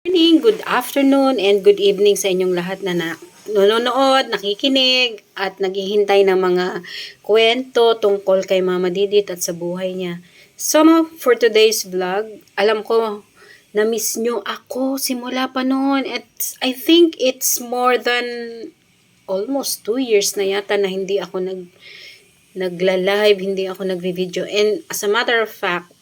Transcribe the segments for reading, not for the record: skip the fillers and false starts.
Morning, good afternoon, and good evening sa inyong lahat na nanonood, nakikinig, at naghihintay ng mga kwento tungkol kay Mama Didit at sa buhay niya. So, for today's vlog, alam ko, na-miss nyo ako simula pa noon. I think it's more than almost 2 years na yata na hindi ako nagla-live, hindi ako nagvi-video. And as a matter of fact,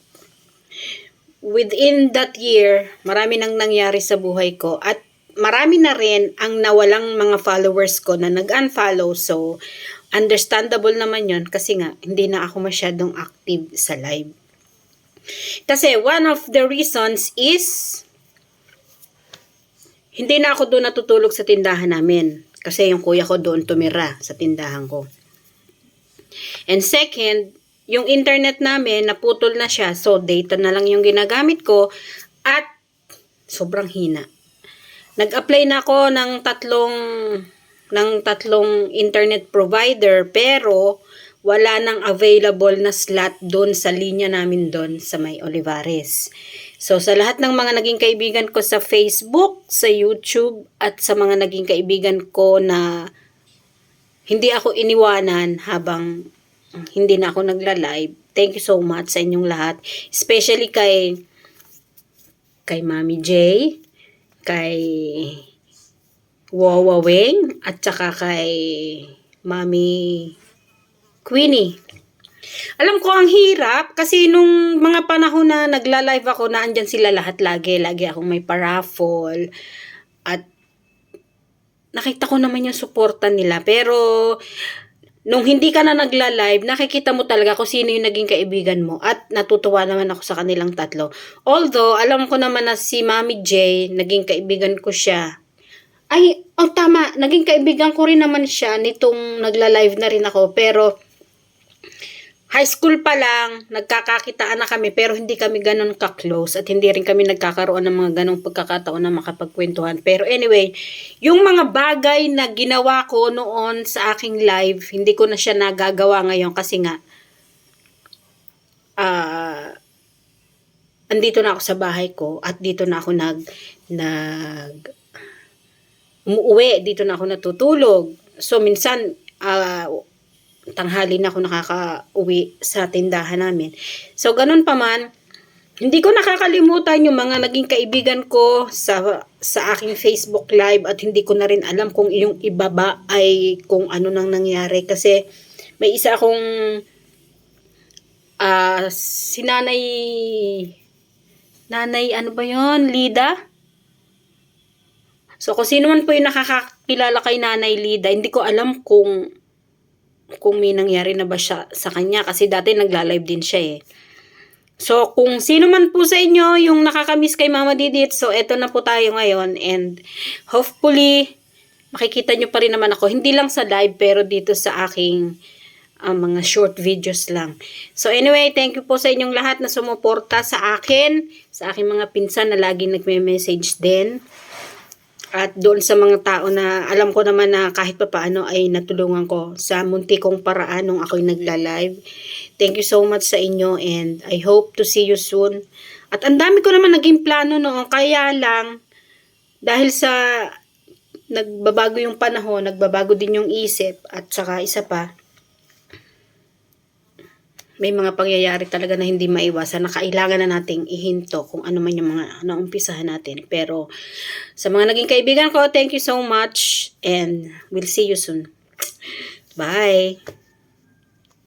within that year, marami nang nangyari sa buhay ko at marami na rin ang nawalang mga followers ko na nag-unfollow. So, understandable naman yon kasi nga, hindi na ako masyadong active sa live. Kasi one of the reasons is, hindi na ako doon natutulog sa tindahan namin. Kasi yung kuya ko doon tumira sa tindahan ko. And second, yung internet namin, naputol na siya. So, data na lang yung ginagamit ko. At, sobrang hina. Nag-apply na ako ng tatlong internet provider. Pero, wala nang available na slot doon sa linya namin doon sa may Olivares. So, sa lahat ng mga naging kaibigan ko sa Facebook, sa YouTube, at sa mga naging kaibigan ko na hindi ako iniwanan habang hindi na ako nagla-live. Thank you so much sa inyong lahat. Especially kay Mami J, kay Wawa Weng, at saka kay Mami Queenie. Alam ko ang hirap kasi nung mga panahon na nagla-live ako, na andyan sila lahat lagi. Lagi akong may paraffol. At nakita ko naman yung suporta nila. Pero nung hindi ka na nagla-live, nakikita mo talaga kung sino yung naging kaibigan mo. At natutuwa naman ako sa kanilang tatlo. Although, alam ko naman na si Mami J, naging kaibigan ko siya. Tama. Naging kaibigan ko rin naman siya nitong nagla-live na rin ako. Pero, high school pa lang, nagkakakitaan na kami. Pero hindi kami ganun ka-close. At hindi rin kami nagkakaroon ng mga ganung pagkakataon na makapagkwentuhan. Pero anyway, yung mga bagay na ginawa ko noon sa aking live, hindi ko na siya nagagawa ngayon kasi nga, andito na ako sa bahay ko at dito na ako umuwi, dito na ako natutulog. So minsan, tanghali na ako nakaka-uwi sa tindahan namin. So ganun pa man, hindi ko nakakalimutan yung mga naging kaibigan ko sa aking Facebook Live at hindi ko na rin alam kung yung ibaba ay kung ano nang nangyari. Kasi may isa akong si nanay ano ba yon, Lida? So kung sino man po yung nakakakilala kay Nanay Lida, hindi ko alam kung may nangyari na ba siya sa kanya kasi dati nagla-live din siya eh. So, kung sino man po sa inyo yung nakakamiss kay Mama Didit, so eto na po tayo ngayon and hopefully makikita nyo pa rin naman ako, hindi lang sa live pero dito sa aking mga short videos lang. So anyway, thank you po sa inyong lahat na sumuporta sa akin, sa aking mga pinsan na lagi nagme-message din. At doon sa mga tao na alam ko naman na kahit pa paano ay natulungan ko sa munti kong paraan nung ako'y nagla-live. Thank you so much sa inyo and I hope to see you soon. At ang dami ko naman naging plano noon, kaya lang dahil sa nagbabago yung panahon, nagbabago din yung isip at saka isa pa, may mga pangyayari talaga na hindi maiwasan na kailangan na nating ihinto kung ano man yung mga naumpisahan natin. Pero sa mga naging kaibigan ko, thank you so much and we'll see you soon. Bye!